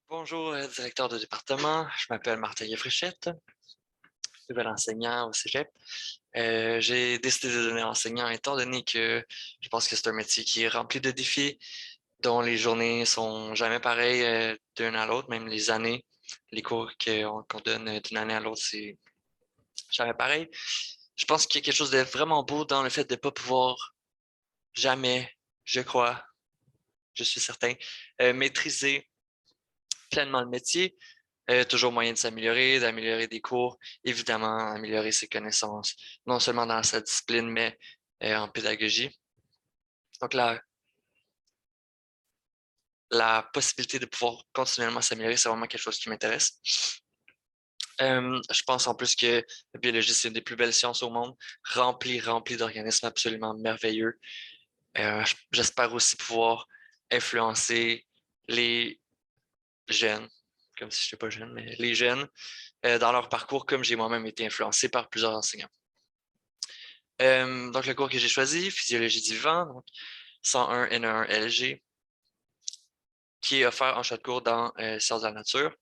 Bonjour, directeur de département. Je m'appelle Martin Fréchette, nouvel enseignant au Cégep. J'ai décidé de devenir enseignant étant donné que je pense que c'est un métier qui est rempli de défis, dont les journées sont jamais pareilles d'une à l'autre, même les années, les cours qu'on donne d'une année à l'autre, c'est jamais pareil. Je pense qu'il y a quelque chose de vraiment beau dans le fait de ne pas pouvoir jamais, je crois, je suis certain, maîtriser pleinement le métier. Toujours moyen de s'améliorer, d'améliorer des cours, évidemment, améliorer ses connaissances, non seulement dans sa discipline, mais en pédagogie. Donc, la possibilité de pouvoir continuellement s'améliorer, c'est vraiment quelque chose qui m'intéresse. Je pense en plus que la biologie, c'est une des plus belles sciences au monde, remplie d'organismes absolument merveilleux. J'espère aussi pouvoir influencer les jeunes, comme si je n'étais pas jeune, mais les jeunes, dans leur parcours, comme j'ai moi-même été influencé par plusieurs enseignants. Donc, le cours que j'ai choisi, Physiologie du vivant, donc 101 N1 LG, qui est offert en choix de cours dans Sciences de la nature.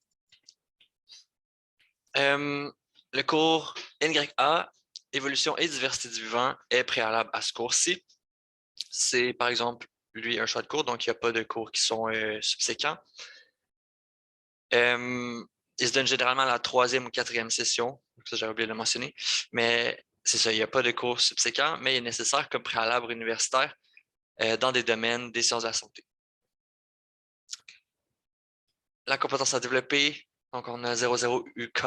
Le cours NYA, Évolution et diversité du vivant, est préalable à ce cours-ci. C'est, par exemple, lui, un choix de cours, donc il n'y a pas de cours qui sont subséquents. Il se donne généralement la 3e ou 4e session, ça j'ai oublié de le mentionner, mais c'est ça, il n'y a pas de cours subséquents, mais il est nécessaire comme préalable universitaire dans des domaines des sciences de la santé. La compétence à développer, donc on a 00 UK,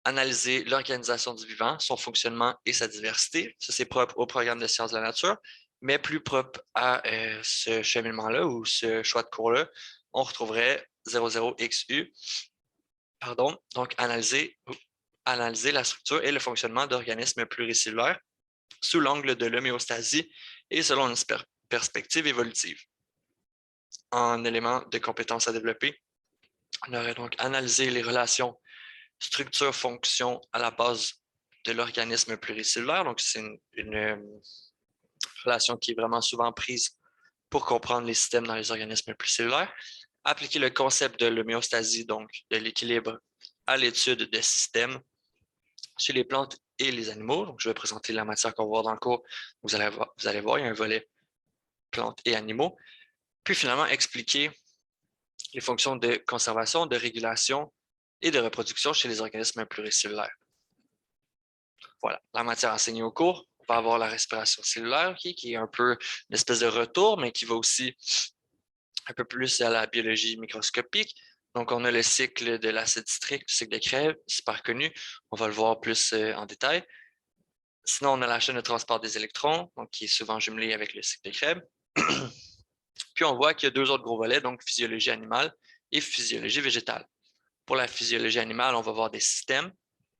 analyser l'organisation du vivant, son fonctionnement et sa diversité. Ça, c'est propre au programme de sciences de la nature, mais plus propre à ce cheminement-là ou ce choix de cours-là, on retrouverait 00XU, pardon, donc analyser la structure et le fonctionnement d'organismes pluricellulaires sous l'angle de l'homéostasie et selon une perspective évolutive. En élément de compétences à développer, on aurait donc analysé les relations structure-fonction à la base de l'organisme pluricellulaire. Donc, c'est une relation qui est vraiment souvent prise pour comprendre les systèmes dans les organismes pluricellulaires. Appliquer le concept de l'homéostasie, donc de l'équilibre, à l'étude de systèmes chez les plantes et les animaux. Donc, je vais présenter la matière qu'on va voir dans le cours. Vous allez voir, il y a un volet plantes et animaux. Puis finalement, expliquer les fonctions de conservation, de régulation et de reproduction chez les organismes pluricellulaires. Voilà, la matière enseignée au cours, on va avoir la respiration cellulaire, qui est un peu une espèce de retour, mais qui va aussi un peu plus à la biologie microscopique. Donc, on a le cycle de l'acide citrique, le cycle de Krebs, super connu. On va le voir plus en détail. Sinon, on a la chaîne de transport des électrons, donc qui est souvent jumelée avec le cycle de Krebs. Puis, on voit qu'il y a 2 autres gros volets, donc physiologie animale et physiologie végétale. Pour la physiologie animale, on va voir des systèmes,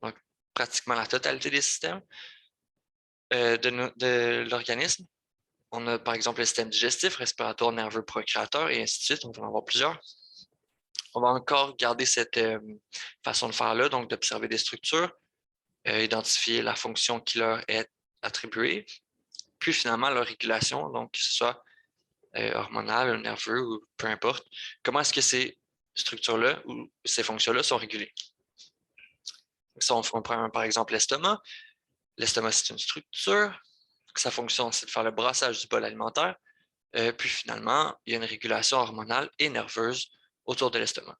donc pratiquement la totalité des systèmes de l'organisme. On a par exemple le système digestif, respiratoire, nerveux, procréateur et ainsi de suite. On va en avoir plusieurs. On va encore garder cette façon de faire-là, donc d'observer des structures, identifier la fonction qui leur est attribuée, puis finalement leur régulation, donc que ce soit hormonale, nerveux ou peu importe. Comment est-ce que ces structures-là ou ces fonctions-là sont régulées? Ça, on prend par exemple l'estomac. L'estomac, c'est une structure. Sa fonction, c'est de faire le brassage du bol alimentaire. Puis finalement, il y a une régulation hormonale et nerveuse autour de l'estomac.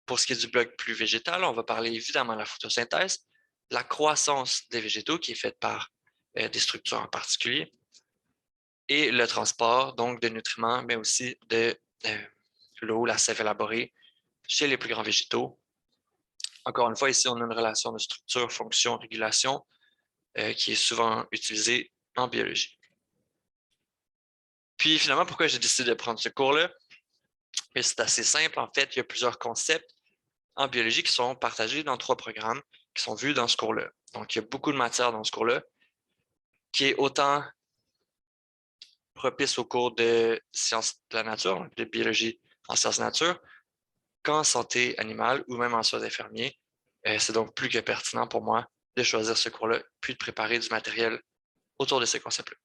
Pour ce qui est du bloc plus végétal, on va parler évidemment de la photosynthèse, la croissance des végétaux qui est faite par des structures en particulier, et le transport donc de nutriments, mais aussi de l'eau, la sève élaborée chez les plus grands végétaux. Encore une fois, ici, on a une relation de structure, fonction, régulation qui est souvent utilisée en biologie. Puis finalement, pourquoi j'ai décidé de prendre ce cours-là? C'est assez simple. En fait, il y a plusieurs concepts en biologie qui sont partagés dans 3 programmes qui sont vus dans ce cours-là. Donc, il y a beaucoup de matière dans ce cours-là qui est autant propice au cours de sciences de la nature, de biologie en sciences de la nature, qu'en santé animale ou même en soins infirmiers. C'est donc plus que pertinent pour moi de choisir ce cours-là, puis de préparer du matériel autour de ces concepts-là.